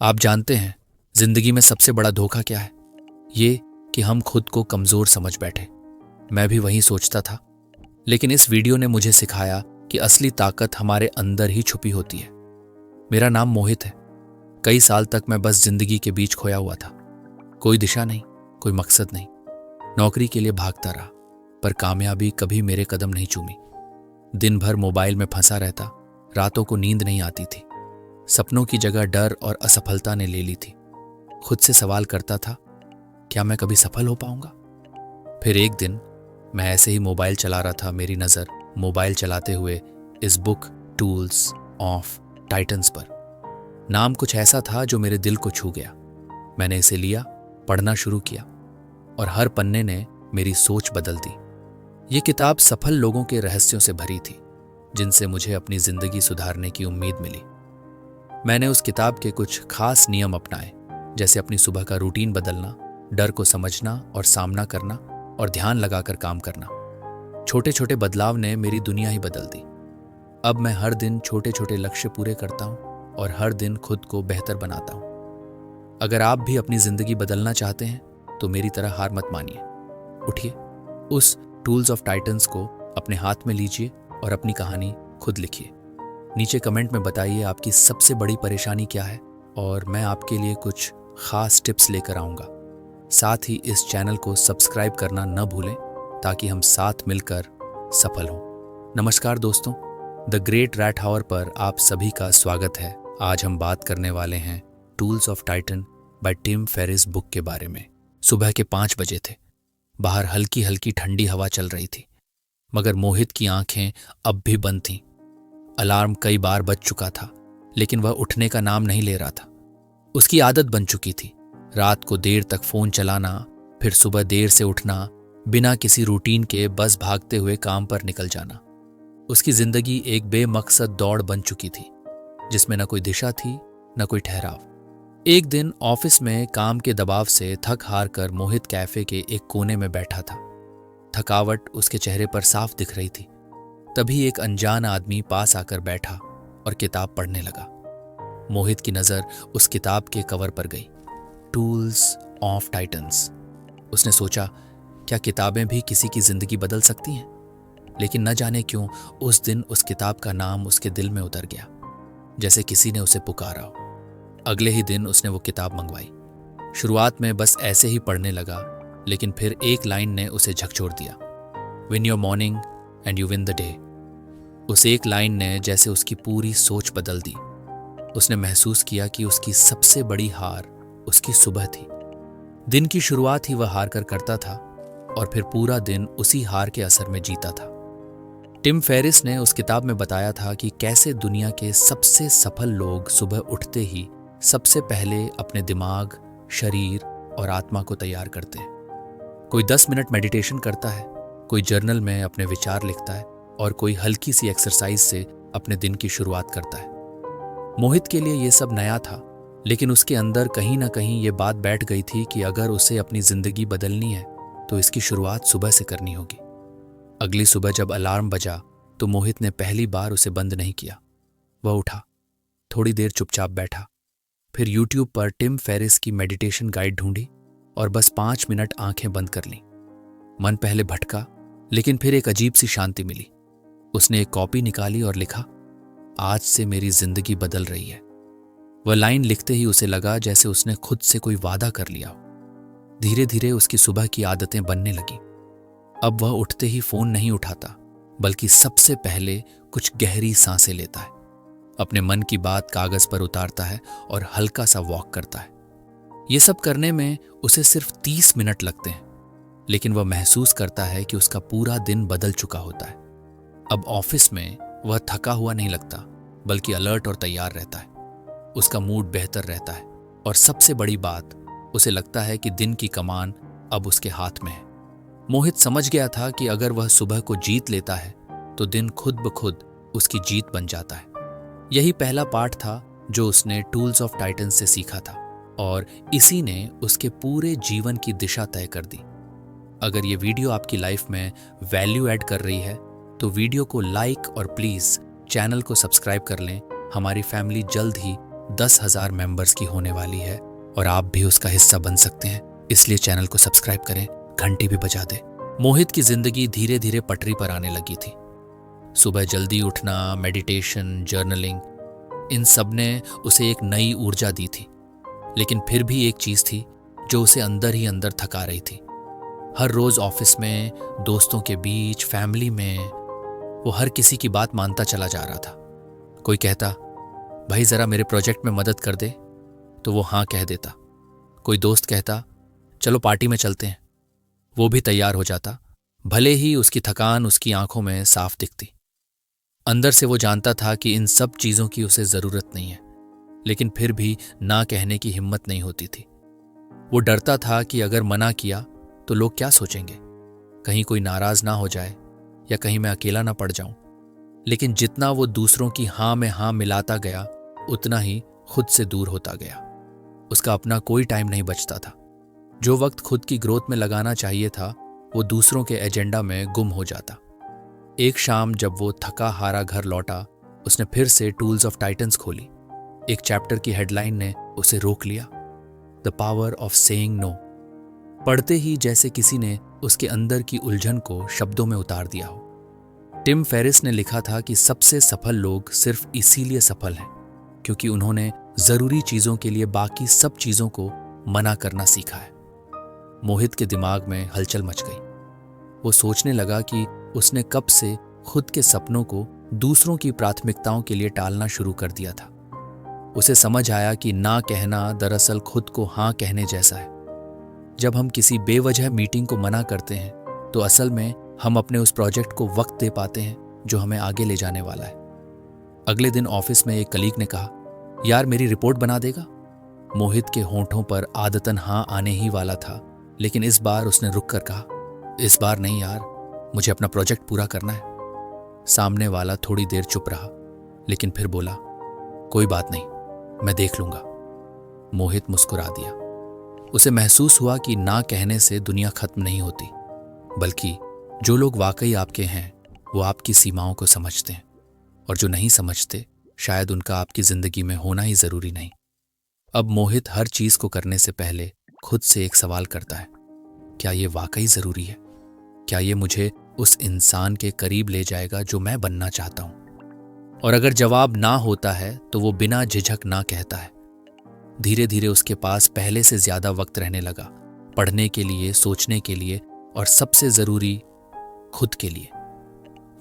आप जानते हैं जिंदगी में सबसे बड़ा धोखा क्या है? ये कि हम खुद को कमजोर समझ बैठे। मैं भी वही सोचता था, लेकिन इस वीडियो ने मुझे सिखाया कि असली ताकत हमारे अंदर ही छुपी होती है। मेरा नाम मोहित है। कई साल तक मैं बस जिंदगी के बीच खोया हुआ था। कोई दिशा नहीं, कोई मकसद नहीं। नौकरी के लिए भागता रहा, पर कामयाबी कभी मेरे कदम नहीं चूमी। दिन भर मोबाइल में फंसा रहता, रातों को नींद नहीं आती थी। सपनों की जगह डर और असफलता ने ले ली थी। खुद से सवाल करता था, क्या मैं कभी सफल हो पाऊंगा? फिर एक दिन मैं ऐसे ही मोबाइल चला रहा था। मेरी नज़र मोबाइल चलाते हुए इस बुक टूल्स ऑफ टाइटन्स पर। नाम कुछ ऐसा था जो मेरे दिल को छू गया। मैंने इसे लिया, पढ़ना शुरू किया और हर पन्ने ने मेरी सोच बदल दी। ये किताब सफल लोगों के रहस्यों से भरी थी, जिनसे मुझे अपनी जिंदगी सुधारने की उम्मीद मिली। मैंने उस किताब के कुछ खास नियम अपनाए, जैसे अपनी सुबह का रूटीन बदलना, डर को समझना और सामना करना, और ध्यान लगाकर काम करना। छोटे छोटे बदलाव ने मेरी दुनिया ही बदल दी। अब मैं हर दिन छोटे छोटे लक्ष्य पूरे करता हूँ और हर दिन खुद को बेहतर बनाता हूँ। अगर आप भी अपनी जिंदगी बदलना चाहते हैं तो मेरी तरह हार मत मानिए। उठिए, उस टूल्स ऑफ टाइटन्स को अपने हाथ में लीजिए और अपनी कहानी खुद लिखिए। नीचे कमेंट में बताइए आपकी सबसे बड़ी परेशानी क्या है, और मैं आपके लिए कुछ खास टिप्स लेकर आऊँगा। साथ ही इस चैनल को सब्सक्राइब करना न भूलें, ताकि हम साथ मिलकर सफल हों। नमस्कार दोस्तों, द ग्रेट रैट हावर पर आप सभी का स्वागत है। आज हम बात करने वाले हैं tools of Titan by Tim Ferriss book के बारे में। सुबह के 5 बजे थे। बाहर हल्की हल्की ठंडी हवा चल रही थी, मगर मोहित की आंखें अब भी बंद थीं। अलार्म कई बार बज चुका था, लेकिन वह उठने का नाम नहीं ले रहा था। उसकी आदत बन चुकी थी, रात को देर तक फोन चलाना, फिर सुबह देर से उठना, बिना किसी रूटीन के बस भागते हुए काम पर निकल जाना। उसकी जिंदगी एक बेमकसद दौड़ बन चुकी थी, जिसमें न कोई दिशा थी, न कोई ठहराव। एक दिन ऑफिस में काम के दबाव से थक हार कर मोहित कैफे के एक कोने में बैठा था। थकावट उसके चेहरे पर साफ दिख रही थी। तभी एक अनजान आदमी पास आकर बैठा और किताब पढ़ने लगा। मोहित की नजर उस किताब के कवर पर गई, टूल्स ऑफ टाइटन्स। उसने सोचा, क्या किताबें भी किसी की जिंदगी बदल सकती हैं? लेकिन न जाने क्यों उस दिन उस किताब का नाम उसके दिल में उतर गया, जैसे किसी ने उसे पुकारा हो। अगले ही दिन उसने वो किताब मंगवाई। शुरुआत में बस ऐसे ही पढ़ने लगा, लेकिन फिर एक लाइन ने उसे झकझोर दिया, win your morning and you win the day. उस एक लाइन ने जैसे उसकी पूरी सोच बदल दी। उसने महसूस किया कि उसकी सबसे बड़ी हार उसकी सुबह थी। दिन की शुरुआत ही वह हार कर करता था और फिर पूरा दिन उसी हार के असर में जीता था। टिम फेरिस ने उस किताब में बताया था कि कैसे दुनिया के सबसे सफल लोग सुबह उठते ही सबसे पहले अपने दिमाग, शरीर और आत्मा को तैयार करते हैं। कोई 10 मिनट मेडिटेशन करता है, कोई जर्नल में अपने विचार लिखता है, और कोई हल्की सी एक्सरसाइज से अपने दिन की शुरुआत करता है। मोहित के लिए यह सब नया था, लेकिन उसके अंदर कहीं ना कहीं ये बात बैठ गई थी कि अगर उसे अपनी जिंदगी बदलनी है तो इसकी शुरुआत सुबह से करनी होगी। अगली सुबह जब अलार्म बजा तो मोहित ने पहली बार उसे बंद नहीं किया। वह उठा, थोड़ी देर चुपचाप बैठा, फिर यूट्यूब पर टिम फेरिस की मेडिटेशन गाइड ढूंढी और बस 5 मिनट आंखें बंद कर लीं। मन पहले भटका, लेकिन फिर एक अजीब सी शांति मिली। उसने एक कॉपी निकाली और लिखा, आज से मेरी जिंदगी बदल रही है। वह लाइन लिखते ही उसे लगा जैसे उसने खुद से कोई वादा कर लिया हो। धीरे धीरे उसकी सुबह की आदतें बनने लगी। अब वह उठते ही फोन नहीं उठाता, बल्कि सबसे पहले कुछ गहरी सांसें लेता है, अपने मन की बात कागज पर उतारता है और हल्का सा वॉक करता है। ये सब करने में उसे सिर्फ 30 मिनट लगते हैं, लेकिन वह महसूस करता है कि उसका पूरा दिन बदल चुका होता है। अब ऑफिस में वह थका हुआ नहीं लगता, बल्कि अलर्ट और तैयार रहता है। उसका मूड बेहतर रहता है और सबसे बड़ी बात, उसे लगता है कि दिन की कमान अब उसके हाथ में है। मोहित समझ गया था कि अगर वह सुबह को जीत लेता है तो दिन खुद ब खुद उसकी जीत बन जाता है। यही पहला पाठ था जो उसने टूल्स ऑफ टाइटन से सीखा था, और इसी ने उसके पूरे जीवन की दिशा तय कर दी। अगर ये वीडियो आपकी लाइफ में वैल्यू ऐड कर रही है तो वीडियो को लाइक और प्लीज चैनल को सब्सक्राइब कर लें। हमारी फैमिली जल्द ही 10,000 मेंबर्स की होने वाली है और आप भी उसका हिस्सा बन सकते हैं। इसलिए चैनल को सब्सक्राइब करें, घंटी भी बजा दें। मोहित की जिंदगी धीरे धीरे पटरी पर आने लगी थी। सुबह जल्दी उठना, मेडिटेशन, जर्नलिंग, इन सब ने उसे एक नई ऊर्जा दी थी। लेकिन फिर भी एक चीज थी जो उसे अंदर ही अंदर थका रही थी। हर रोज ऑफिस में, दोस्तों के बीच, फैमिली में वो हर किसी की बात मानता चला जा रहा था। कोई कहता, भाई जरा मेरे प्रोजेक्ट में मदद कर दे, तो वो हाँ कह देता। कोई दोस्त कहता, चलो पार्टी में चलते हैं, वो भी तैयार हो जाता, भले ही उसकी थकान उसकी आंखों में साफ दिखती। अंदर से वो जानता था कि इन सब चीजों की उसे जरूरत नहीं है, लेकिन फिर भी ना कहने की हिम्मत नहीं होती थी। वो डरता था कि अगर मना किया तो लोग क्या सोचेंगे, कहीं कोई नाराज ना हो जाए या कहीं मैं अकेला ना पड़ जाऊं। लेकिन जितना वो दूसरों की हाँ में हाँ मिलाता गया, उतना ही खुद से दूर होता गया। उसका अपना कोई टाइम नहीं बचता था। जो वक्त खुद की ग्रोथ में लगाना चाहिए था, वो दूसरों के एजेंडा में गुम हो जाता। एक शाम जब वो थका हारा घर लौटा, उसने फिर से टूल्स ऑफ टाइटन्स खोली। एक चैप्टर की हेडलाइन ने उसे रोक लिया, the power of saying no. पढ़ते ही जैसे किसी ने उसके अंदर की उलझन को शब्दों में उतार दिया हो। टिम फेरिस ने लिखा था कि सबसे सफल लोग सिर्फ इसीलिए सफल हैं क्योंकि उन्होंने जरूरी चीजों के लिए बाकी सब चीजों को मना करना सीखा है। मोहित के दिमाग में हलचल मच गई। वो सोचने लगा कि उसने कब से खुद के सपनों को दूसरों की प्राथमिकताओं के लिए टालना शुरू कर दिया था। उसे समझ आया कि ना कहना दरअसल खुद को हाँ कहने जैसा है। जब हम किसी बेवजह मीटिंग को मना करते हैं तो असल में हम अपने उस प्रोजेक्ट को वक्त दे पाते हैं जो हमें आगे ले जाने वाला है। अगले दिन ऑफिस में एक कलीग ने कहा, यार मेरी रिपोर्ट बना देगा? मोहित के होंठों पर आदतन हाँ आने ही वाला था, लेकिन इस बार उसने रुक कर कहा, इस बार नहीं यार, मुझे अपना प्रोजेक्ट पूरा करना है। सामने वाला थोड़ी देर चुप रहा, लेकिन फिर बोला, कोई बात नहीं, मैं देख लूंगा। मोहित मुस्कुरा दिया। उसे महसूस हुआ कि ना कहने से दुनिया खत्म नहीं होती, बल्कि जो लोग वाकई आपके हैं वो आपकी सीमाओं को समझते हैं, और जो नहीं समझते शायद उनका आपकी जिंदगी में होना ही जरूरी नहीं। अब मोहित हर चीज को करने से पहले खुद से एक सवाल करता है, क्या ये वाकई जरूरी है? क्या ये मुझे उस इंसान के करीब ले जाएगा जो मैं बनना चाहता हूं? और अगर जवाब ना होता है तो वो बिना झिझक ना कहता है। धीरे धीरे उसके पास पहले से ज्यादा वक्त रहने लगा, पढ़ने के लिए, सोचने के लिए, और सबसे जरूरी खुद के लिए।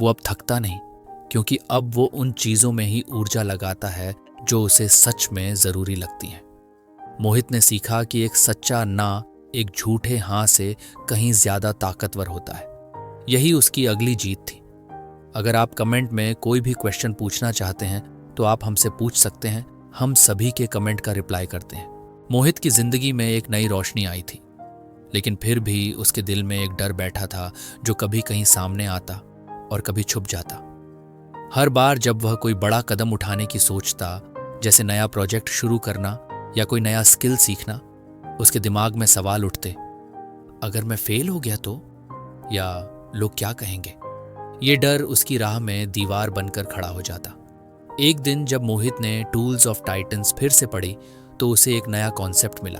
वो अब थकता नहीं, क्योंकि अब वो उन चीजों में ही ऊर्जा लगाता है जो उसे सच में जरूरी लगती हैं। मोहित ने सीखा कि एक सच्चा ना एक झूठे हाँ से कहीं ज्यादा ताकतवर होता है। यही उसकी अगली जीत थी। अगर आप कमेंट में कोई भी क्वेश्चन पूछना चाहते हैं तो आप हमसे पूछ सकते हैं, हम सभी के कमेंट का रिप्लाई करते हैं। मोहित की जिंदगी में एक नई रोशनी आई थी, लेकिन फिर भी उसके दिल में एक डर बैठा था जो कभी कहीं सामने आता और कभी छुप जाता। हर बार जब वह कोई बड़ा कदम उठाने की सोचता, जैसे नया प्रोजेक्ट शुरू करना या कोई नया स्किल सीखना, उसके दिमाग में सवाल उठते, अगर मैं फेल हो गया तो, या लोग क्या कहेंगे? ये डर उसकी राह में दीवार बनकर खड़ा हो जाता। एक दिन जब मोहित ने टूल्स ऑफ टाइटन्स फिर से पढ़ी तो उसे एक नया कॉन्सेप्ट मिला,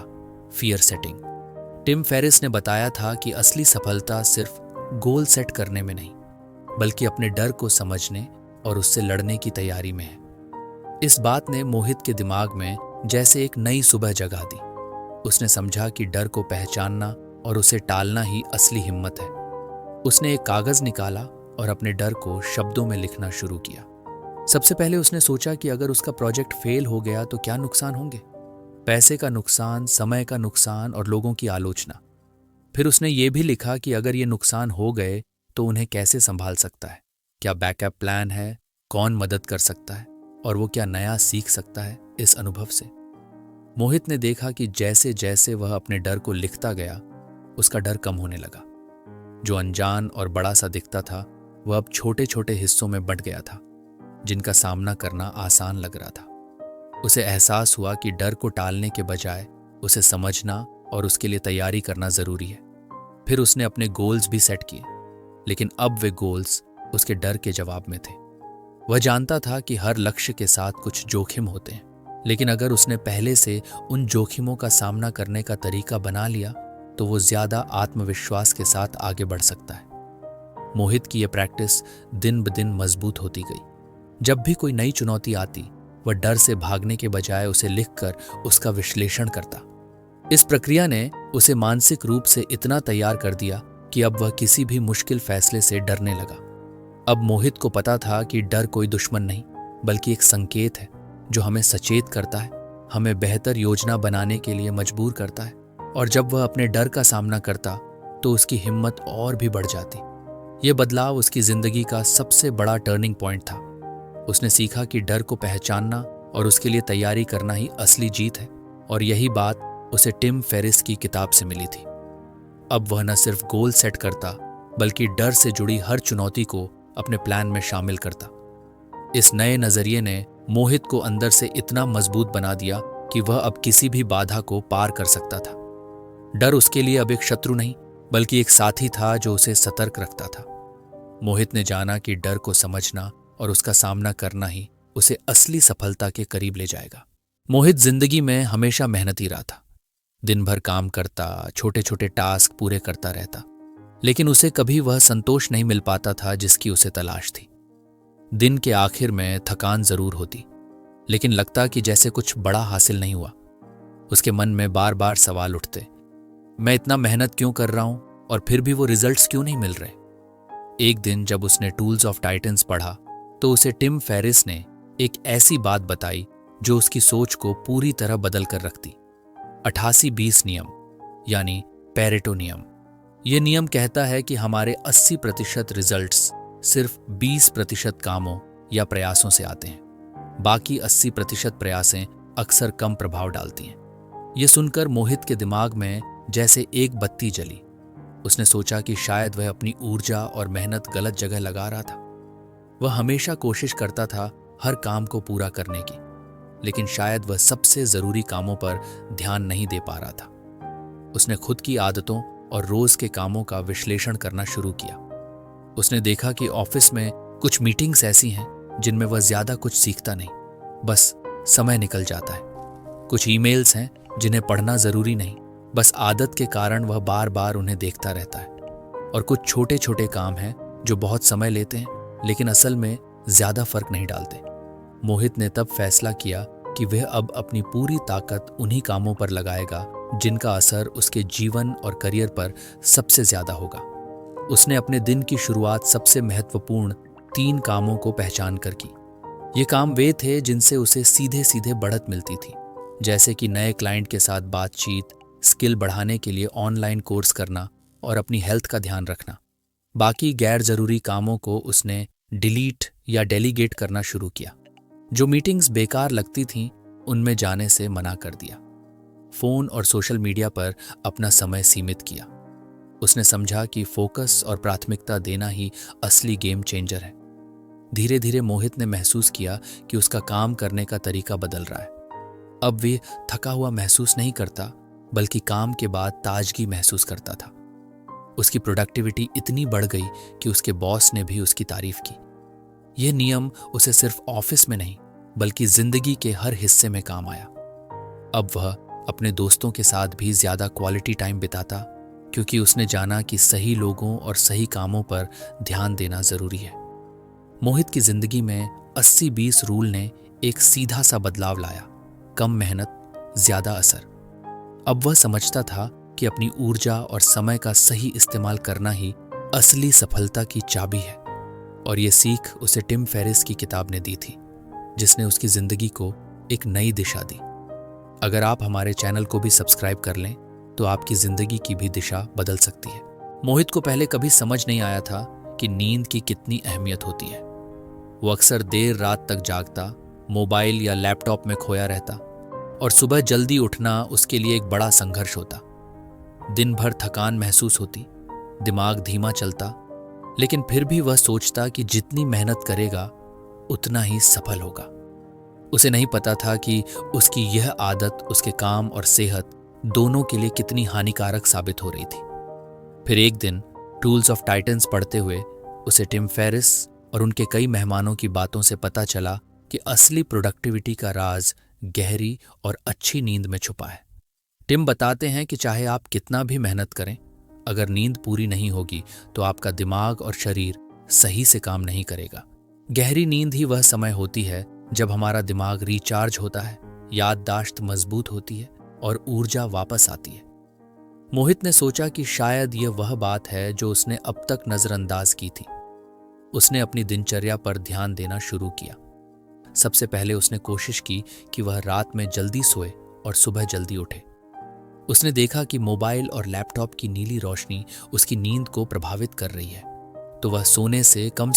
फियर सेटिंग। टिम फेरिस ने बताया था कि असली सफलता सिर्फ गोल सेट करने में नहीं, बल्कि अपने डर को समझने और उससे लड़ने की तैयारी में है। इस बात ने मोहित के दिमाग में जैसे एक नई सुबह जगा दी। उसने समझा कि डर को पहचानना और उसे टालना ही असली हिम्मत है। उसने एक कागज निकाला और अपने डर को शब्दों में लिखना शुरू किया। सबसे पहले उसने सोचा कि अगर उसका प्रोजेक्ट फेल हो गया तो क्या नुकसान होंगे? पैसे का नुकसान, समय का नुकसान और लोगों की आलोचना। फिर उसने ये भी लिखा कि अगर ये नुकसान हो गए तो उन्हें कैसे संभाल सकता है, क्या बैकअप प्लान है, कौन मदद कर सकता है, और वो क्या नया सीख सकता है इस अनुभव से। मोहित ने देखा कि जैसे जैसे वह अपने डर को लिखता गया, उसका डर कम होने लगा। जो अनजान और बड़ा सा दिखता था, वह अब छोटे छोटे हिस्सों में बंट गया था, जिनका सामना करना आसान लग रहा था। उसे एहसास हुआ कि डर को टालने के बजाय उसे समझना और उसके लिए तैयारी करना जरूरी है। फिर उसने अपने गोल्स भी सेट किए, लेकिन अब वे गोल्स उसके डर के जवाब में थे। वह जानता था कि हर लक्ष्य के साथ कुछ जोखिम होते हैं, लेकिन अगर उसने पहले से उन जोखिमों का सामना करने का तरीका बना लिया तो वो ज्यादा आत्मविश्वास के साथ आगे बढ़ सकता है। मोहित की यह प्रैक्टिस दिन ब दिन मजबूत होती गई। जब भी कोई नई चुनौती आती, वह डर से भागने के बजाय उसे लिखकर उसका विश्लेषण करता। इस प्रक्रिया ने उसे मानसिक रूप से इतना तैयार कर दिया कि अब वह किसी भी मुश्किल फैसले से डरने लगा। अब मोहित को पता था कि डर कोई दुश्मन नहीं, बल्कि एक संकेत है जो हमें सचेत करता है, हमें बेहतर योजना बनाने के लिए मजबूर करता है। और जब वह अपने डर का सामना करता तो उसकी हिम्मत और भी बढ़ जाती। यह बदलाव उसकी जिंदगी का सबसे बड़ा टर्निंग पॉइंट था। उसने सीखा कि डर को पहचानना और उसके लिए तैयारी करना ही असली जीत है, और यही बात उसे टिम फेरिस की किताब से मिली थी। अब वह न सिर्फ गोल सेट करता, बल्कि डर से जुड़ी हर चुनौती को अपने प्लान में शामिल करता। इस नए नजरिए ने मोहित को अंदर से इतना मजबूत बना दिया कि वह अब किसी भी बाधा को पार कर सकता था। डर उसके लिए अब एक शत्रु नहीं, बल्कि एक साथी था जो उसे सतर्क रखता था। मोहित ने जाना कि डर को समझना और उसका सामना करना ही उसे असली सफलता के करीब ले जाएगा। मोहित जिंदगी में हमेशा मेहनती रहा था। दिन भर काम करता, छोटे छोटे टास्क पूरे करता रहता, लेकिन उसे कभी वह संतोष नहीं मिल पाता था जिसकी उसे तलाश थी। दिन के आखिर में थकान जरूर होती, लेकिन लगता कि जैसे कुछ बड़ा हासिल नहीं हुआ। उसके मन में बार बार सवाल उठते, मैं इतना मेहनत क्यों कर रहा हूं और फिर भी वो रिजल्ट्स क्यों नहीं मिल रहे। एक दिन जब उसने टूल्स ऑफ टाइटन्स पढ़ा तो उसे टिम फेरिस ने एक ऐसी बात बताई जो उसकी सोच को पूरी तरह बदल कर रखती। 88-20 नियम, यानी पेरेटो नियम। यह नियम कहता है कि हमारे 80% रिजल्ट्स सिर्फ 20% कामों या प्रयासों से आते हैं। बाकी 80% प्रयासें अक्सर कम प्रभाव डालती हैं। यह सुनकर मोहित के दिमाग में जैसे एक बत्ती जली। उसने सोचा कि शायद वह अपनी ऊर्जा और मेहनत गलत जगह लगा रहा था। वह हमेशा कोशिश करता था हर काम को पूरा करने की, लेकिन शायद वह सबसे जरूरी कामों पर ध्यान नहीं दे पा रहा था। उसने खुद की आदतों और रोज के कामों का विश्लेषण करना शुरू किया। उसने देखा कि ऑफिस में कुछ मीटिंग्स ऐसी हैं जिनमें वह ज्यादा कुछ सीखता नहीं, बस समय निकल जाता है। कुछ ईमेल्स हैं जिन्हें पढ़ना जरूरी नहीं, बस आदत के कारण वह बार बार उन्हें देखता रहता है। और कुछ छोटे छोटे काम हैं जो बहुत समय लेते हैं, लेकिन असल में ज्यादा फर्क नहीं डालते। मोहित ने तब फैसला किया कि वह अब अपनी पूरी ताकत उन्हीं कामों पर लगाएगा जिनका असर उसके जीवन और करियर पर सबसे ज्यादा होगा। उसने अपने दिन की शुरुआत सबसे महत्वपूर्ण 3 कामों को पहचान कर की। ये काम वे थे जिनसे उसे सीधे सीधे बढ़त मिलती थी, जैसे कि नए क्लाइंट के साथ बातचीत, स्किल बढ़ाने के लिए ऑनलाइन कोर्स करना और अपनी हेल्थ का ध्यान रखना। बाकी गैर जरूरी कामों को उसने डिलीट या डेलीगेट करना शुरू किया। जो मीटिंग्स बेकार लगती थीं, उनमें जाने से मना कर दिया। फोन और सोशल मीडिया पर अपना समय सीमित किया। उसने समझा कि फोकस और प्राथमिकता देना ही असली गेम चेंजर है। धीरे धीरे मोहित ने महसूस किया कि उसका काम करने का तरीका बदल रहा है। अब वे थका हुआ महसूस नहीं करता, बल्कि काम के बाद ताजगी महसूस करता था। उसकी प्रोडक्टिविटी इतनी बढ़ गई कि उसके बॉस ने भी उसकी तारीफ की। यह नियम उसे सिर्फ ऑफिस में नहीं, बल्कि जिंदगी के हर हिस्से में काम आया। अब वह अपने दोस्तों के साथ भी ज्यादा क्वालिटी टाइम बिताता, क्योंकि उसने जाना कि सही लोगों और सही कामों पर ध्यान देना जरूरी है। मोहित की जिंदगी में 80-20 रूल ने एक सीधा सा बदलाव लाया, कम मेहनत, ज्यादा असर। अब वह समझता था कि अपनी ऊर्जा और समय का सही इस्तेमाल करना ही असली सफलता की चाबी है। और ये सीख उसे टिम फेरिस की किताब ने दी थी, जिसने उसकी जिंदगी को एक नई दिशा दी। अगर आप हमारे चैनल को भी सब्सक्राइब कर लें तो आपकी जिंदगी की भी दिशा बदल सकती है। मोहित को पहले कभी समझ नहीं आया था कि नींद की कितनी अहमियत होती है। वो अक्सर देर रात तक जागता, मोबाइल या लैपटॉप में खोया रहता, और सुबह जल्दी उठना उसके लिए एक बड़ा संघर्ष होता। दिन भर थकान महसूस होती, दिमाग धीमा चलता, लेकिन फिर भी वह सोचता कि जितनी मेहनत करेगा उतना ही सफल होगा। उसे नहीं पता था कि उसकी यह आदत उसके काम और सेहत दोनों के लिए कितनी हानिकारक साबित हो रही थी। फिर एक दिन टूल्स ऑफ टाइटन्स पढ़ते हुए उसे टिम फेरिस और उनके कई मेहमानों की बातों से पता चला कि असली प्रोडक्टिविटी का राज गहरी और अच्छी नींद में छुपा है। टिम बताते हैं कि चाहे आप कितना भी मेहनत करें, अगर नींद पूरी नहीं होगी तो आपका दिमाग और शरीर सही से काम नहीं करेगा। गहरी नींद ही वह समय होती है जब हमारा दिमाग रिचार्ज होता है, याददाश्त मजबूत होती है और ऊर्जा वापस आती है। मोहित ने सोचा कि शायद यह वह बात है जो उसने अब तक नजरअंदाज की थी। उसने अपनी दिनचर्या पर ध्यान देना शुरू किया। सबसे पहले उसने कोशिश की कि वह रात में जल्दी सोए और सुबह जल्दी उठे। उसने देखा कि मोबाइल और लैपटॉप की नीली रोशनी उसकी नींद को प्रभावित कर रही है, तो वह सोने से कम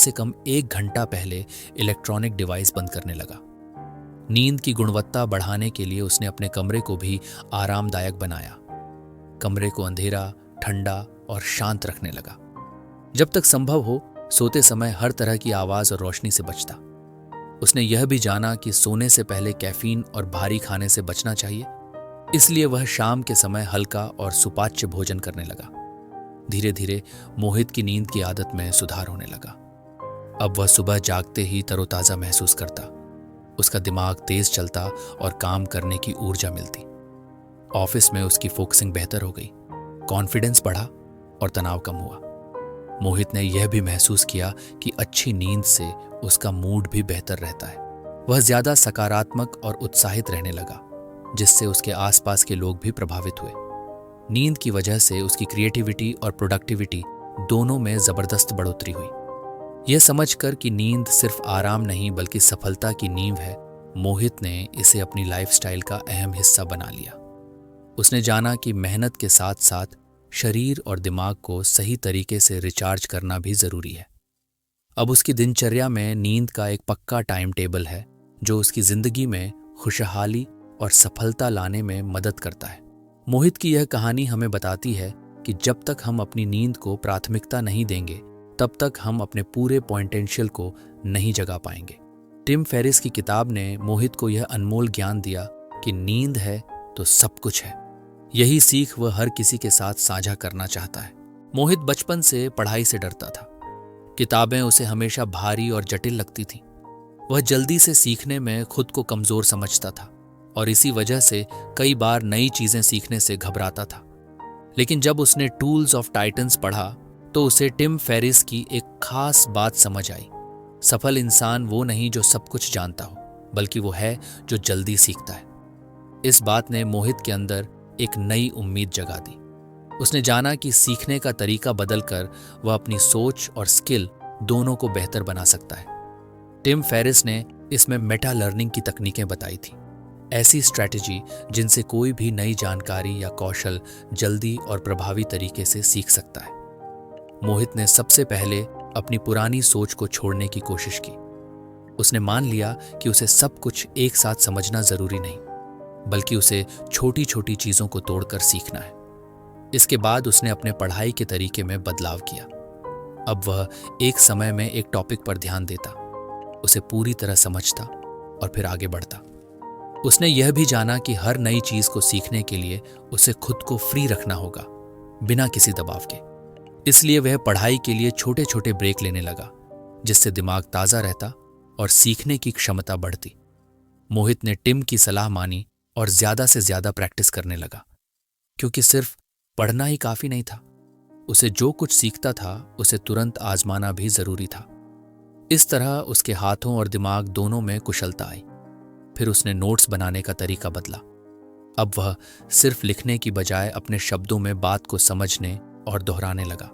1 घंटा पहले इलेक्ट्रॉनिक डिवाइस बंद करने लगा। नींद की गुणवत्ता बढ़ाने के लिए उसने अपने कमरे को भी आरामदायक बनाया। कमरे को अंधेरा, ठंडा और शांत रखने लगा। जब तक संभव हो सोते समय हर तरह की आवाज और रोशनी से बचता। उसने यह भी जाना कि सोने से पहले कैफीन और भारी खाने से बचना चाहिए, इसलिए वह शाम के समय हल्का और सुपाच्य भोजन करने लगा। धीरे धीरे मोहित की नींद की आदत में सुधार होने लगा। अब वह सुबह जागते ही तरोताजा महसूस करता। उसका दिमाग तेज चलता और काम करने की ऊर्जा मिलती। ऑफिस में उसकी फोकसिंग बेहतर हो गई, कॉन्फिडेंस बढ़ा और तनाव कम हुआ। मोहित ने यह भी महसूस किया कि अच्छी नींद से उसका मूड भी बेहतर रहता है। वह ज्यादा सकारात्मक और उत्साहित रहने लगा, जिससे उसके आसपास के लोग भी प्रभावित हुए। नींद की वजह से उसकी क्रिएटिविटी और प्रोडक्टिविटी दोनों में जबरदस्त बढ़ोतरी हुई। यह समझकर कि नींद सिर्फ आराम नहीं बल्कि सफलता की नींव है, मोहित ने इसे अपनी लाइफस्टाइल का अहम हिस्सा बना लिया। उसने जाना कि मेहनत के साथ साथ शरीर और दिमाग को सही तरीके से रिचार्ज करना भी जरूरी है। अब उसकी दिनचर्या में नींद का एक पक्का टाइम टेबल है जो उसकी जिंदगी में खुशहाली और सफलता लाने में मदद करता है। मोहित की यह कहानी हमें बताती है कि जब तक हम अपनी नींद को प्राथमिकता नहीं देंगे, तब तक हम अपने पूरे पोटेंशियल को नहीं जगा पाएंगे। टिम फेरिस की किताब ने मोहित को यह अनमोल ज्ञान दिया कि नींद है तो सब कुछ है। यही सीख वह हर किसी के साथ साझा करना चाहता है। मोहित बचपन से पढ़ाई से डरता था। किताबें उसे हमेशा भारी और जटिल लगती थीं। वह जल्दी से सीखने में खुद को कमजोर समझता था और इसी वजह से कई बार नई चीजें सीखने से घबराता था। लेकिन जब उसने टूल्स ऑफ टाइटन्स पढ़ा तो उसे टिम फेरिस की एक खास बात समझ आई। सफल इंसान वो नहीं जो सब कुछ जानता हो, बल्कि वो है जो जल्दी सीखता है। इस बात ने मोहित के अंदर एक नई उम्मीद जगा दी। उसने जाना कि सीखने का तरीका बदलकर वह अपनी सोच और स्किल दोनों को बेहतर बना सकता है। टिम फेरिस ने इसमें मेटा लर्निंग की तकनीकें बताई थी, ऐसी स्ट्रैटेजी जिनसे कोई भी नई जानकारी या कौशल जल्दी और प्रभावी तरीके से सीख सकता है। मोहित ने सबसे पहले अपनी पुरानी सोच को छोड़ने की कोशिश की। उसने मान लिया कि उसे सब कुछ एक साथ समझना जरूरी नहीं, बल्कि उसे छोटी छोटी चीजों को तोड़कर सीखना है। इसके बाद उसने अपने पढ़ाई के तरीके में बदलाव किया। अब वह एक समय में एक टॉपिक पर ध्यान देता, उसे पूरी तरह समझता और फिर आगे बढ़ता। उसने यह भी जाना कि हर नई चीज को सीखने के लिए उसे खुद को फ्री रखना होगा, बिना किसी दबाव के। इसलिए वह पढ़ाई के लिए छोटे छोटे ब्रेक लेने लगा, जिससे दिमाग ताजा रहता और सीखने की क्षमता बढ़ती। मोहित ने टिम की सलाह मानी और ज्यादा से ज्यादा प्रैक्टिस करने लगा, क्योंकि सिर्फ पढ़ना ही काफी नहीं था। उसे जो कुछ सीखता था उसे तुरंत आजमाना भी जरूरी था। इस तरह उसके हाथों और दिमाग दोनों में कुशलता आई। फिर उसने नोट्स बनाने का तरीका बदला। अब वह सिर्फ लिखने की बजाय अपने शब्दों में बात को समझने और दोहराने लगा।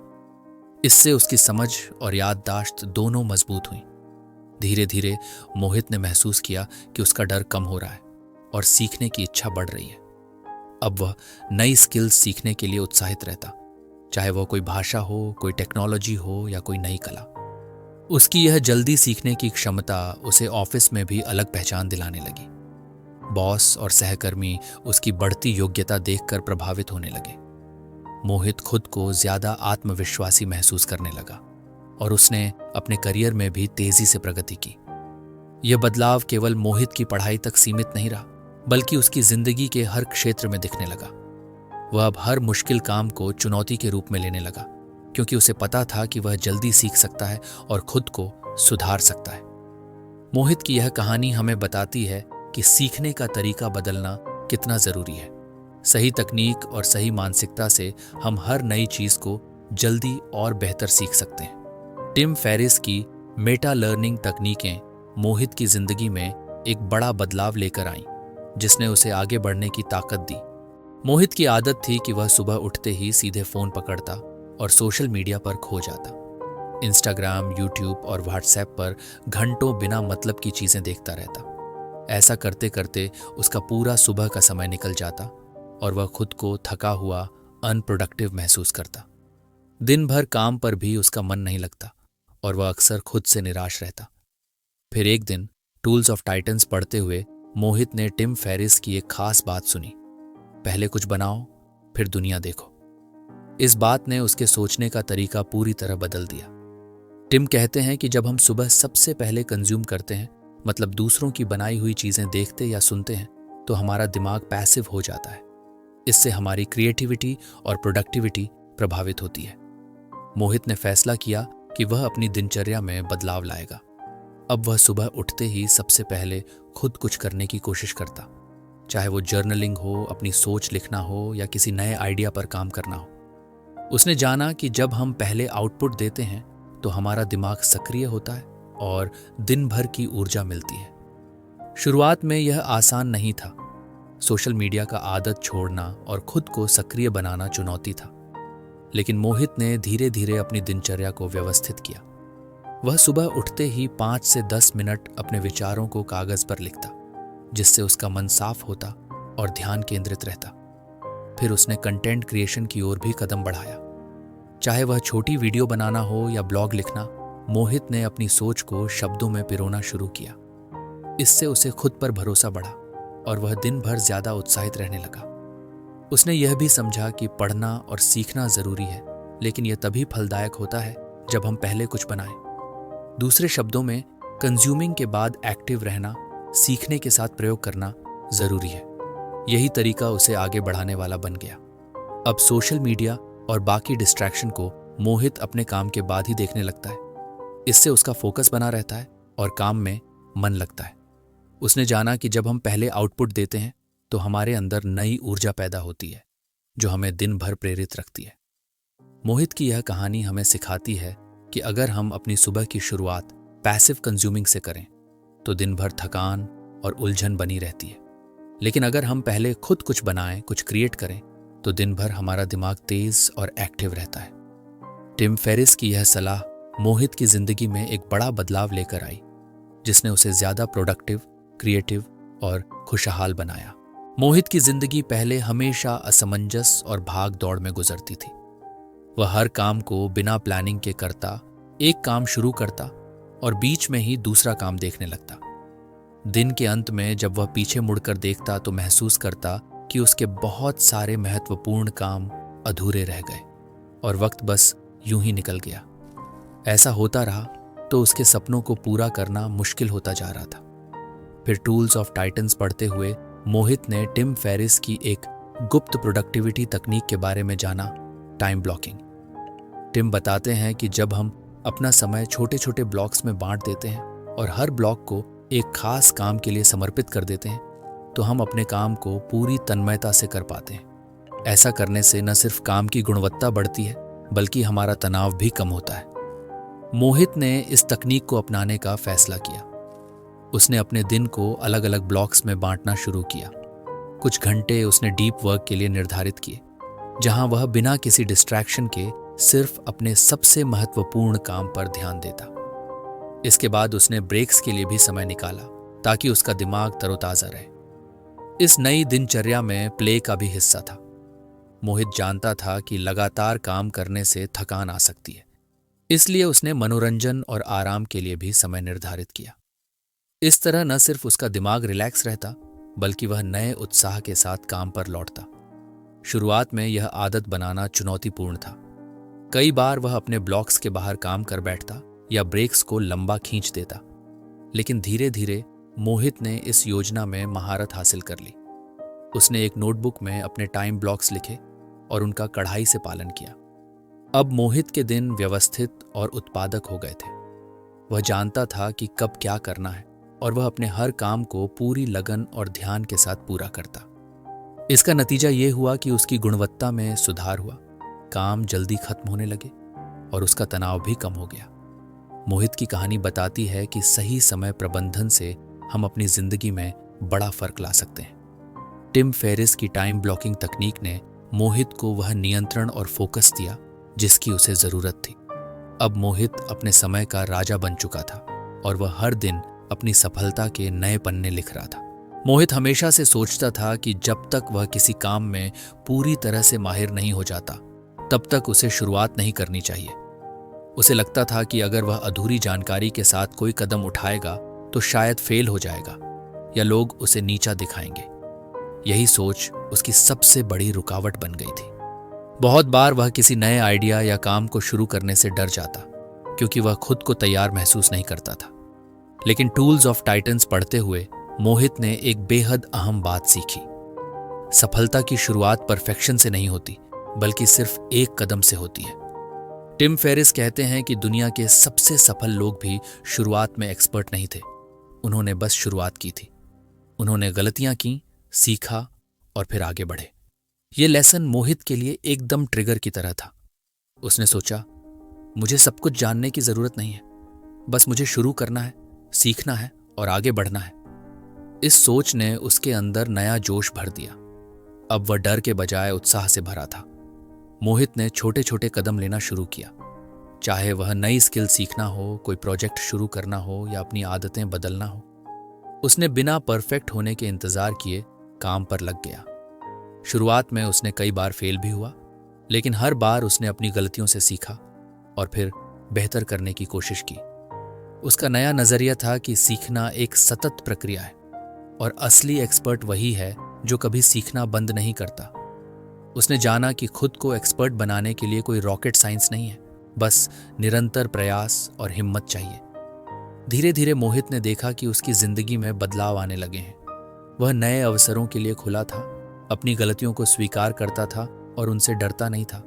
इससे उसकी समझ और याददाश्त दोनों मजबूत हुई। धीरे धीरे मोहित ने महसूस किया कि उसका डर कम हो रहा है और सीखने की इच्छा बढ़ रही है। अब वह नई स्किल्स सीखने के लिए उत्साहित रहता, चाहे वह कोई भाषा हो, कोई टेक्नोलॉजी हो या कोई नई कला। उसकी यह जल्दी सीखने की क्षमता उसे ऑफिस में भी अलग पहचान दिलाने लगी। बॉस और सहकर्मी उसकी बढ़ती योग्यता देखकर प्रभावित होने लगे। मोहित खुद को ज्यादा आत्मविश्वासी महसूस करने लगा और उसने अपने करियर में भी तेजी से प्रगति की। यह बदलाव केवल मोहित की पढ़ाई तक सीमित नहीं रहा, बल्कि उसकी जिंदगी के हर क्षेत्र में दिखने लगा। वह अब हर मुश्किल काम को चुनौती के रूप में लेने लगा, क्योंकि उसे पता था कि वह जल्दी सीख सकता है और खुद को सुधार सकता है। मोहित की यह कहानी हमें बताती है कि सीखने का तरीका बदलना कितना जरूरी है। सही तकनीक और सही मानसिकता से हम हर नई चीज को जल्दी और बेहतर सीख सकते हैं। टिम फेरिस की मेटा लर्निंग तकनीकें मोहित की जिंदगी में एक बड़ा बदलाव लेकर आईं, जिसने उसे आगे बढ़ने की ताकत दी। मोहित की आदत थी कि वह सुबह उठते ही सीधे फोन पकड़ता और सोशल मीडिया पर खो जाता। इंस्टाग्राम, यूट्यूब और व्हाट्सएप पर घंटों बिना मतलब की चीजें देखता रहता। ऐसा करते करते उसका पूरा सुबह का समय निकल जाता और वह खुद को थका हुआ, अनप्रोडक्टिव महसूस करता। दिन भर काम पर भी उसका मन नहीं लगता और वह अक्सर खुद से निराश रहता। फिर एक दिन टूल्स ऑफ टाइटन्स पढ़ते हुए मोहित ने टिम फेरिस की एक खास बात सुनी, पहले कुछ बनाओ फिर दुनिया देखो। इस बात ने उसके सोचने का तरीका पूरी तरह बदल दिया। टिम कहते हैं कि जब हम सुबह सबसे पहले कंज्यूम करते हैं, मतलब दूसरों की बनाई हुई चीजें देखते या सुनते हैं, तो हमारा दिमाग पैसिव हो जाता है। इससे हमारी क्रिएटिविटी और प्रोडक्टिविटी प्रभावित होती है। मोहित ने फैसला किया कि वह अपनी दिनचर्या में बदलाव लाएगा। अब वह सुबह उठते ही सबसे पहले खुद कुछ करने की कोशिश करता, चाहे वो जर्नलिंग हो, अपनी सोच लिखना हो या किसी नए आइडिया पर काम करना हो। उसने जाना कि जब हम पहले आउटपुट देते हैं तो हमारा दिमाग सक्रिय होता है और दिन भर की ऊर्जा मिलती है। शुरुआत में यह आसान नहीं था। सोशल मीडिया का आदत छोड़ना और खुद को सक्रिय बनाना चुनौती था, लेकिन मोहित ने धीरे धीरे अपनी दिनचर्या को व्यवस्थित किया। वह सुबह उठते ही 5 से 10 मिनट अपने विचारों को कागज पर लिखता, जिससे उसका मन साफ होता और ध्यान केंद्रित रहता। फिर उसने कंटेंट क्रिएशन की ओर भी कदम बढ़ाया। चाहे वह छोटी वीडियो बनाना हो या ब्लॉग लिखना, मोहित ने अपनी सोच को शब्दों में पिरोना शुरू किया। इससे उसे खुद पर भरोसा बढ़ा और वह दिन भर ज्यादा उत्साहित रहने लगा। उसने यह भी समझा कि पढ़ना और सीखना जरूरी है, लेकिन यह तभी फलदायक होता है जब हम पहले कुछ बनाएं। दूसरे शब्दों में, कंज्यूमिंग के बाद एक्टिव रहना, सीखने के साथ प्रयोग करना जरूरी है। यही तरीका उसे आगे बढ़ाने वाला बन गया। अब सोशल मीडिया और बाकी डिस्ट्रैक्शन को मोहित अपने काम के बाद ही देखने लगता है। इससे उसका फोकस बना रहता है और काम में मन लगता है। उसने जाना कि जब हम पहले आउटपुट देते हैं तो हमारे अंदर नई ऊर्जा पैदा होती है, जो हमें दिन भर प्रेरित रखती है। मोहित की यह कहानी हमें सिखाती है कि अगर हम अपनी सुबह की शुरुआत पैसिव कंज्यूमिंग से करें तो दिन भर थकान और उलझन बनी रहती है, लेकिन अगर हम पहले खुद कुछ बनाएं, कुछ क्रिएट करें, तो दिन भर हमारा दिमाग तेज और एक्टिव रहता है। टिम फेरिस की यह सलाह मोहित की जिंदगी में एक बड़ा बदलाव लेकर आई, जिसने उसे ज्यादा प्रोडक्टिव, क्रिएटिव और खुशहाल बनाया। मोहित की जिंदगी पहले हमेशा असमंजस और भाग दौड़ में गुजरती थी। वह हर काम को बिना प्लानिंग के करता, एक काम शुरू करता और बीच में ही दूसरा काम देखने लगता। दिन के अंत में जब वह पीछे मुड़कर देखता तो महसूस करता कि उसके बहुत सारे महत्वपूर्ण काम अधूरे रह गए और वक्त बस यूं ही निकल गया। ऐसा होता रहा तो उसके सपनों को पूरा करना मुश्किल होता जा रहा था। फिर टूल्स ऑफ टाइटन्स पढ़ते हुए मोहित ने टिम फेरिस की एक गुप्त प्रोडक्टिविटी तकनीक के बारे में जाना, टाइम ब्लॉकिंग। टिम बताते हैं कि जब हम अपना समय छोटे छोटे ब्लॉक्स में बांट देते हैं और हर ब्लॉक को एक खास काम के लिए समर्पित कर देते हैं, तो हम अपने काम को पूरी तन्मयता से कर पाते हैं। ऐसा करने से न सिर्फ काम की गुणवत्ता बढ़ती है, बल्कि हमारा तनाव भी कम होता है। मोहित ने इस तकनीक को अपनाने का फैसला किया। उसने अपने दिन को अलग अलग ब्लॉक्स में बांटना शुरू किया। कुछ घंटे उसने डीप वर्क के लिए निर्धारित किए, जहां वह बिना किसी डिस्ट्रैक्शन के सिर्फ अपने सबसे महत्वपूर्ण काम पर ध्यान देता। इसके बाद उसने ब्रेक्स के लिए भी समय निकाला, ताकि उसका दिमाग तरोताजा रहे। इस नई दिनचर्या में प्ले का भी हिस्सा था। मोहित जानता था कि लगातार काम करने से थकान आ सकती है, इसलिए उसने मनोरंजन और आराम के लिए भी समय निर्धारित किया। इस तरह न सिर्फ उसका दिमाग रिलैक्स रहता, बल्कि वह नए उत्साह के साथ काम पर लौटता। शुरुआत में यह आदत बनाना चुनौतीपूर्ण था। कई बार वह अपने ब्लॉक्स के बाहर काम कर बैठता या ब्रेक्स को लंबा खींच देता, लेकिन धीरे धीरे मोहित ने इस योजना में महारत हासिल कर ली। उसने एक नोटबुक में अपने टाइम ब्लॉक्स लिखे और उनका कड़ाई से पालन किया। अब मोहित के दिन व्यवस्थित और उत्पादक हो गए थे। वह जानता था कि कब क्या करना है और वह अपने हर काम को पूरी लगन और ध्यान के साथ पूरा करता। इसका नतीजा ये हुआ कि उसकी गुणवत्ता में सुधार हुआ, काम जल्दी खत्म होने लगे और उसका तनाव भी कम हो गया। मोहित की कहानी बताती है कि सही समय प्रबंधन से हम अपनी जिंदगी में बड़ा फर्क ला सकते हैं। टिम फेरिस की टाइम ब्लॉकिंग तकनीक ने मोहित को वह नियंत्रण और फोकस दिया जिसकी उसे जरूरत थी। अब मोहित अपने समय का राजा बन चुका था और वह हर दिन अपनी सफलता के नए पन्ने लिख रहा था। मोहित हमेशा से सोचता था कि जब तक वह किसी काम में पूरी तरह से माहिर नहीं हो जाता तब तक उसे शुरुआत नहीं करनी चाहिए। उसे लगता था कि अगर वह अधूरी जानकारी के साथ कोई कदम उठाएगा तो शायद फेल हो जाएगा या लोग उसे नीचा दिखाएंगे। यही सोच उसकी सबसे बड़ी रुकावट बन गई थी। बहुत बार वह किसी नए आइडिया या काम को शुरू करने से डर जाता क्योंकि वह खुद को तैयार महसूस नहीं करता था। लेकिन टूल्स ऑफ टाइटन्स पढ़ते हुए मोहित ने एक बेहद अहम बात सीखी। सफलता की शुरुआत परफेक्शन से नहीं होती बल्कि सिर्फ एक कदम से होती है। टिम फेरिस कहते हैं कि दुनिया के सबसे सफल लोग भी शुरुआत में एक्सपर्ट नहीं थे, उन्होंने बस शुरुआत की थी। उन्होंने गलतियां की, सीखा और फिर आगे बढ़े। ये लेसन मोहित के लिए एकदम ट्रिगर की तरह था। उसने सोचा, मुझे सब कुछ जानने की जरूरत नहीं है, बस मुझे शुरू करना है, सीखना है और आगे बढ़ना है। इस सोच ने उसके अंदर नया जोश भर दिया। अब वह डर के बजाय उत्साह से भरा था। मोहित ने छोटे छोटे कदम लेना शुरू किया, चाहे वह नई स्किल सीखना हो, कोई प्रोजेक्ट शुरू करना हो या अपनी आदतें बदलना हो। उसने बिना परफेक्ट होने के इंतजार किए काम पर लग गया। शुरुआत में उसने कई बार फेल भी हुआ, लेकिन हर बार उसने अपनी गलतियों से सीखा और फिर बेहतर करने की कोशिश की। उसका नया नजरिया था कि सीखना एक सतत प्रक्रिया है और असली एक्सपर्ट वही है जो कभी सीखना बंद नहीं करता। उसने जाना कि खुद को एक्सपर्ट बनाने के लिए कोई रॉकेट साइंस नहीं है, बस निरंतर प्रयास और हिम्मत चाहिए। धीरे धीरे मोहित ने देखा कि उसकी जिंदगी में बदलाव आने लगे हैं। वह नए अवसरों के लिए खुला था, अपनी गलतियों को स्वीकार करता था और उनसे डरता नहीं था।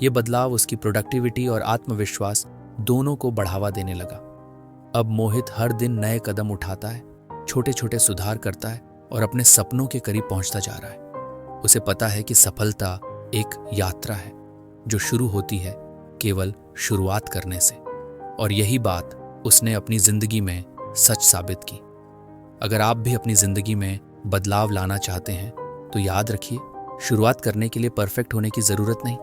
ये बदलाव उसकी प्रोडक्टिविटी और आत्मविश्वास दोनों को बढ़ावा देने लगा। अब मोहित हर दिन नए कदम उठाता है, छोटे छोटे सुधार करता है और अपने सपनों के करीब पहुंचता जा रहा है। उसे पता है कि सफलता एक यात्रा है जो शुरू होती है केवल शुरुआत करने से, और यही बात उसने अपनी जिंदगी में सच साबित की। अगर आप भी अपनी जिंदगी में बदलाव लाना चाहते हैं तो याद रखिए, शुरुआत करने के लिए परफेक्ट होने की जरूरत नहीं।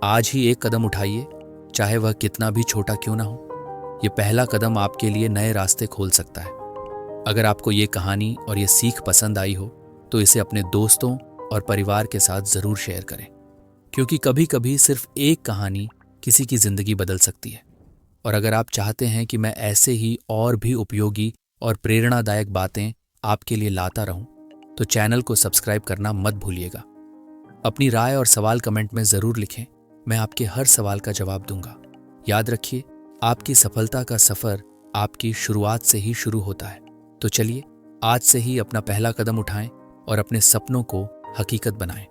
आज ही एक कदम उठाइए, चाहे वह कितना भी छोटा क्यों ना हो। ये पहला कदम आपके लिए नए रास्ते खोल सकता है। अगर आपको ये कहानी और ये सीख पसंद आई हो तो इसे अपने दोस्तों और परिवार के साथ जरूर शेयर करें, क्योंकि कभी कभी सिर्फ एक कहानी किसी की जिंदगी बदल सकती है। और अगर आप चाहते हैं कि मैं ऐसे ही और भी उपयोगी और प्रेरणादायक बातें आपके लिए लाता रहूं, तो चैनल को सब्सक्राइब करना मत भूलिएगा। अपनी राय और सवाल कमेंट में जरूर लिखें, मैं आपके हर सवाल का जवाब दूंगा। याद रखिए, आपकी सफलता का सफर आपकी शुरुआत से ही शुरू होता है। तो चलिए, आज से ही अपना पहला कदम उठाएं और अपने सपनों को हकीकत बनाएं।